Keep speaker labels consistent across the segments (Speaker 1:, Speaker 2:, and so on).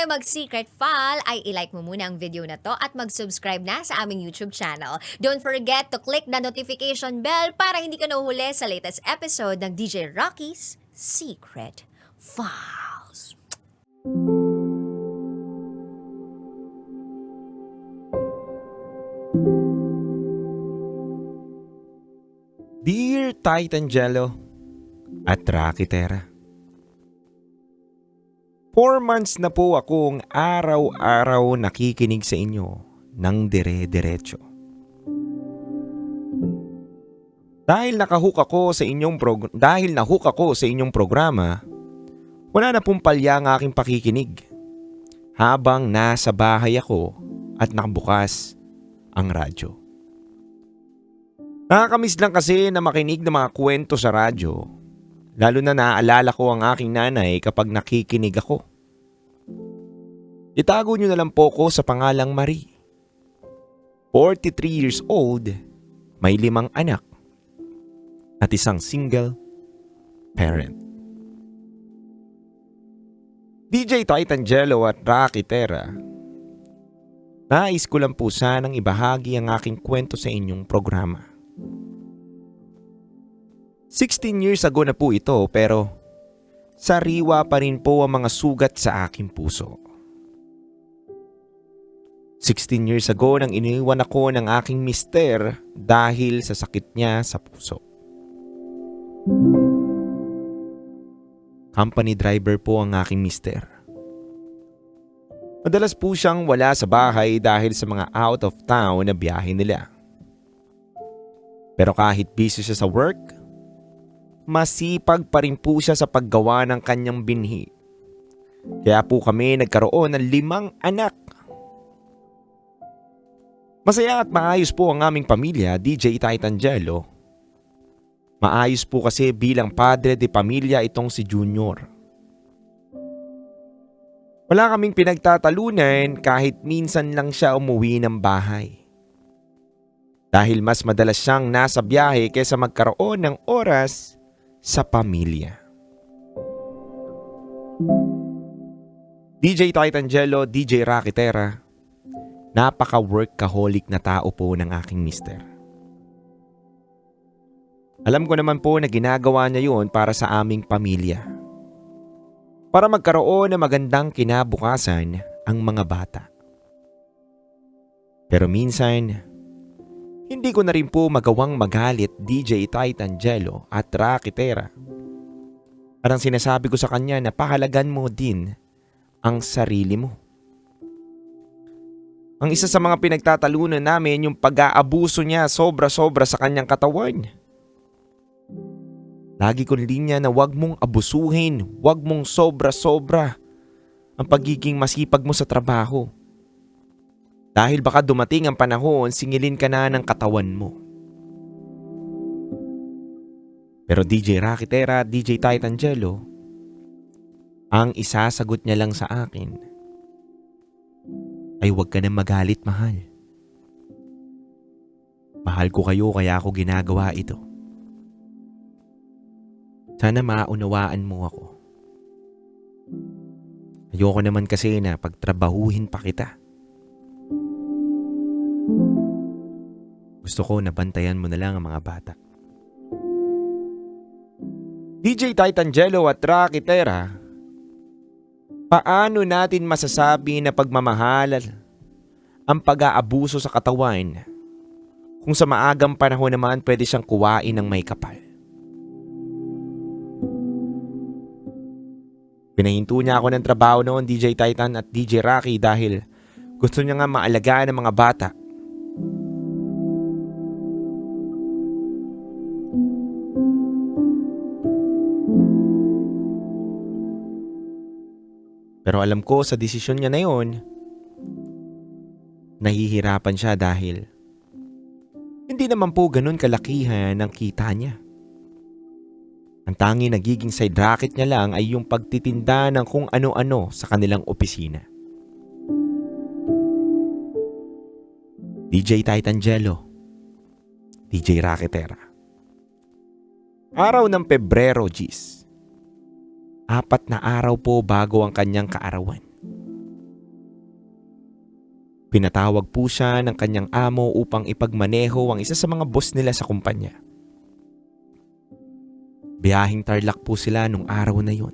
Speaker 1: mag-secret file ay ilike mo muna ang video na to at mag-subscribe na sa aming YouTube channel. Don't forget to click the notification bell para hindi ka nahuhuli sa latest episode ng DJ Rocky's Secret Files.
Speaker 2: Dear Titangelo at Rakitera, 4 months na po akong araw-araw nakikinig sa inyo ng dire-diretso. Dahil nahook ako sa inyong programa, wala na pong palya ang aking pakikinig habang nasa bahay ako at nakabukas ang radyo. Nakakamiss lang kasi na makinig ng mga kwento sa radyo, lalo na naaalala ko ang aking nanay kapag nakikinig ako. Itago niyo na lang po ko sa pangalang Marie. 43 years old, may 5 anak, at isang single parent. DJ Titangelo at Rakitera, nais ko lang po sanang ibahagi ang aking kwento sa inyong programa. 16 years ago na po ito pero sariwa pa rin po ang mga sugat sa aking puso. 16 years ago nang iniwan ako ng aking mister dahil sa sakit niya sa puso. Company driver po ang aking mister. Madalas po siyang wala sa bahay dahil sa mga out of town na biyahe nila. Pero kahit busy siya sa work, masipag pa rin po siya sa paggawa ng kanyang binhi. Kaya po kami nagkaroon ng 5 anak. Masaya at maayos po ang aming pamilya, DJ Titangelo. Maayos po kasi bilang padre de pamilya itong si Junior. Wala kaming pinagtatalunan kahit minsan lang siya umuwi ng bahay. Dahil mas madalas siyang nasa biyahe kaysa magkaroon ng oras sa pamilya. DJ Titangelo, DJ Rakitera, napaka-workaholic na tao po ng aking mister. Alam ko naman po na ginagawa niya yun para sa aming pamilya. Para magkaroon ng magandang kinabukasan ang mga bata. Pero minsan, hindi ko na rin po magawang magalit DJ Titangelo at Rakitera. Parang sinasabi ko sa kanya na pahalagan mo din ang sarili mo. Ang isa sa mga pinagtatalunan namin yung pag-aabuso niya sobra-sobra sa kanyang katawan. Lagi kong linya na wag mong abusuhin, wag mong sobra-sobra ang pagiging masipag mo sa trabaho. Dahil baka dumating ang panahon, singilin ka na ng katawan mo. Pero DJ Rakitera, DJ Titangelo, ang isasagot niya lang sa akin ay huwag ka na magalit, mahal. Mahal ko kayo kaya ako ginagawa ito. Sana maunawaan mo ako. Ayoko naman kasi na pagtrabahuhin pa kita. Gusto ko nabantayan mo na lang ang mga bata. DJ Titangelo at Rakitera, paano natin masasabi na pagmamahal ang pag-aabuso sa katawan kung sa maagang panahon naman pwede siyang kuwain ng may kapal? Pinahinto niya ako ng trabaho noon, DJ Titan at DJ Rocky, dahil gusto niya nga maalagaan ang mga bata. Pero alam ko sa desisyon niya na yon, nahihirapan siya dahil hindi naman po ganun kalakihan ang kita niya. Ang tanging nagiging side racket niya lang ay yung pagtitinda ng kung ano-ano sa kanilang opisina. DJ Titangelo, DJ Rakitera. Araw ng Pebrero, Gis. 4 na araw po bago ang kanyang kaarawan. Pinatawag po siya ng kanyang amo upang ipagmaneho ang isa sa mga boss nila sa kumpanya. Biyahing Tarlac po sila nung araw na yun.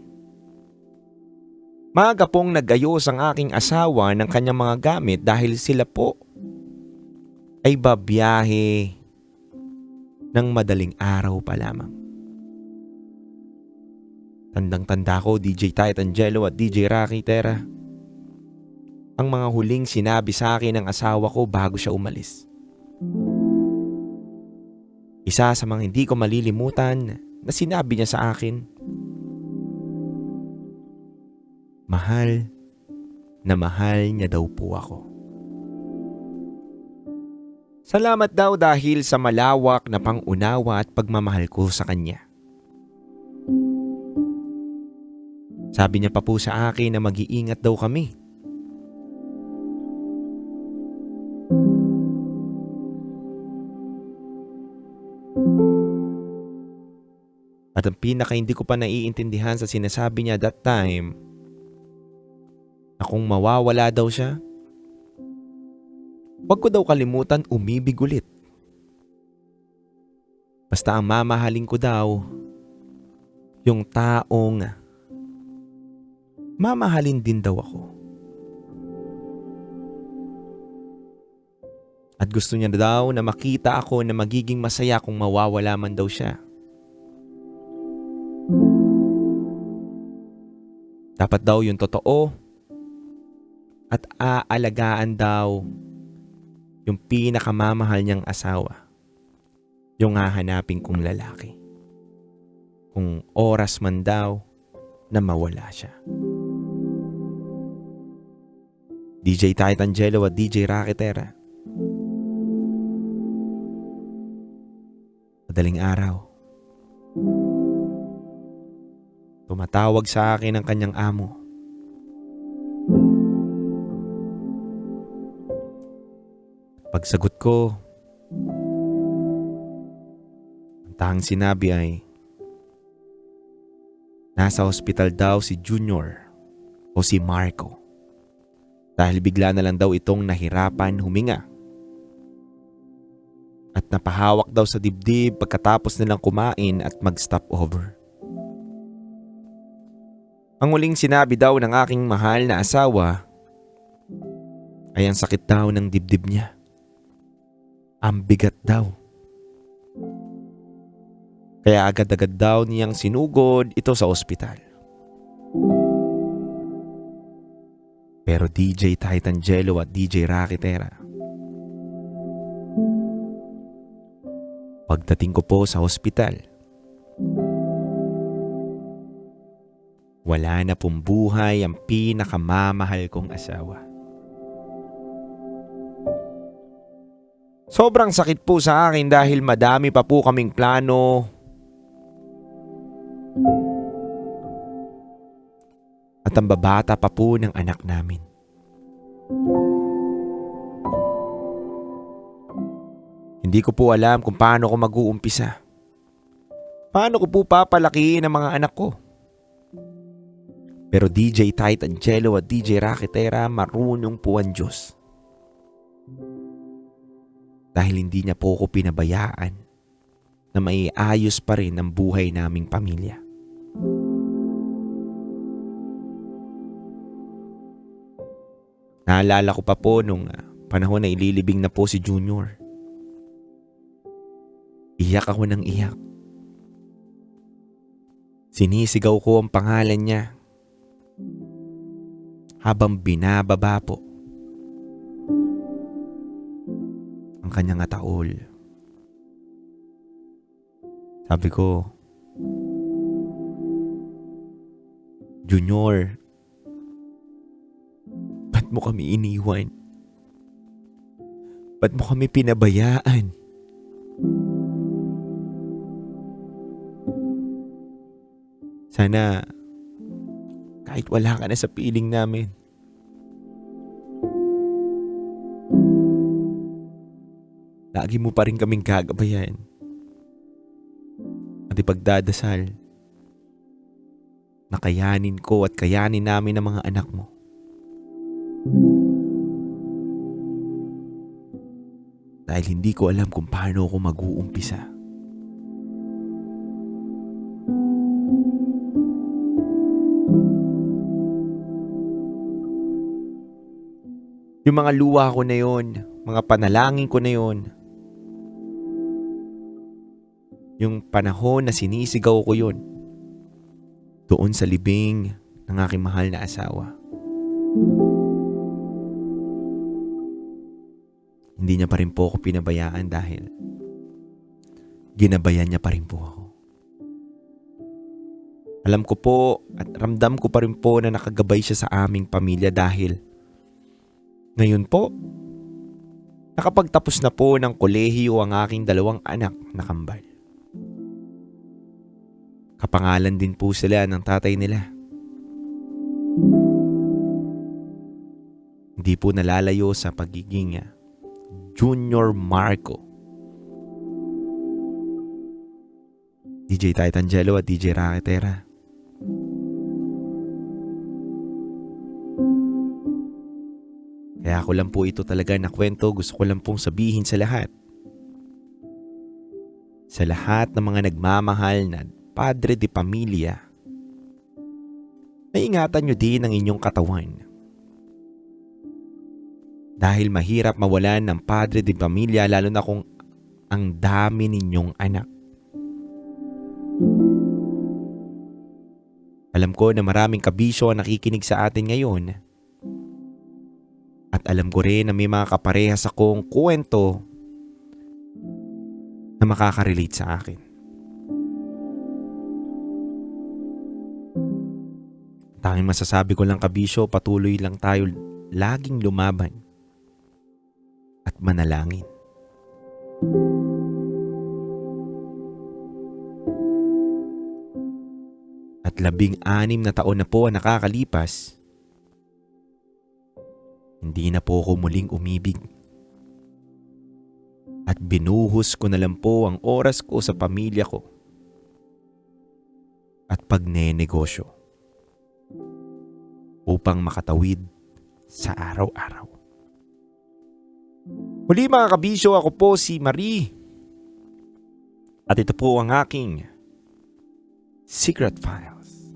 Speaker 2: Maaga pong nag-ayos ang aking asawa ng kanyang mga gamit dahil sila po ay babiyahe ng madaling araw pa lamang. Tandang-tanda ko, DJ Tight Angelo at DJ Rocky Terra, ang mga huling sinabi sa akin ng asawa ko bago siya umalis. Isa sa mga hindi ko malilimutan na sinabi niya sa akin, mahal na mahal niya daw po ako. Salamat daw dahil sa malawak na pangunawa at pagmamahal ko sa kanya. Sabi niya pa po sa akin na mag-iingat daw kami. At ang pinaka hindi ko pa naiintindihan sa sinasabi niya that time, na kung mawawala daw siya, wag ko daw kalimutan umibig ulit. Basta ang mamahalin ko daw, yung taong mamahalin din daw ako. At gusto niya daw na makita ako na magiging masaya kung mawawala man daw siya. Dapat daw yung totoo at aalagaan daw yung pinakamamahal niyang asawa, yung hahanapin kong lalaki. Kung oras man daw na mawala siya. DJ Tight Angelo at DJ Rocky Terra. Madaling araw. Tumatawag sa akin ang kanyang amo. Pagsagot ko, ang tanging sinabi ay, nasa ospital daw si Junior o si Marco dahil bigla na lang daw itong nahirapan huminga at napahawak daw sa dibdib pagkatapos nilang kumain at mag-stop over. Ang huling sinabi daw ng aking mahal na asawa ay ang sakit daw ng dibdib niya. Ang bigat daw. Kaya agad-agad daw niyang sinugod ito sa ospital. Pero DJ Tight Angelo at DJ Rocky Terra, pagdating ko po sa ospital, wala na pong buhay ang pinakamamahal kong asawa. Sobrang sakit po sa akin dahil madami pa po kaming plano at ang babata pa po ng anak namin. Hindi ko po alam kung paano ko mag-uumpisa. Paano ko po papalakihin ang mga anak ko? Pero DJ Tight Angelo at DJ Rocky Terra, marunong po ang Diyos. Dahil hindi niya po ako pinabayaan na maiayos pa rin ang buhay naming pamilya. Naalala ko pa po nung panahon na ililibing na po si Junior. Iyak ako ng iyak. Sinisigaw ko ang pangalan niya habang binababa po ang kanyang ataol. Sabi ko, Junior, ba't mo kami iniwan? Ba't mo kami pinabayaan? Sana kahit wala ka na sa piling namin, lagi mo pa rin kaming gagabayan at ipagdadasal na kayanin ko at kayanin namin ang mga anak mo. dahil hindi ko alam kung paano ako mag-uumpisa. Yung mga luha ko na yon, mga panalangin ko na yon, yung panahon na sinisigaw ko yon, doon sa libing ng aking mahal na asawa. Hindi niya pa rin po ako pinabayaan dahil ginabayan niya pa rin po ako. Alam ko po at ramdam ko pa rin po na nakagabay siya sa aming pamilya dahil ngayon po, nakapagtapos na po ng kolehiyo ang aking 2 anak na kambal. Kapangalan din po sila ng tatay nila. Hindi po nalalayo sa pagiging Junior Marco. DJ Titangelo at DJ Raketera. Kaya ako lang po ito talaga na kwento, gusto ko lang pong sabihin sa lahat. Sa lahat ng mga nagmamahal na padre de pamilya, naingatan nyo din ang inyong katawan. Dahil mahirap mawalan ng padre de pamilya lalo na kung ang dami ninyong anak. Alam ko na maraming kabisyo ang nakikinig sa atin ngayon. At alam ko rin na may mga kaparehas akong kwento na makaka-relate sa akin. Tanging masasabi ko lang kabisyo, patuloy lang tayo laging lumaban at manalangin. At 16 na taon na po ang nakakalipas, hindi na po ako muling umibig. At binuhos ko na lang po ang oras ko sa pamilya ko at pagnenegosyo upang makatawid sa araw-araw. Muli mga kabisyo, ako po si Marie. At ito po ang aking Secret Files.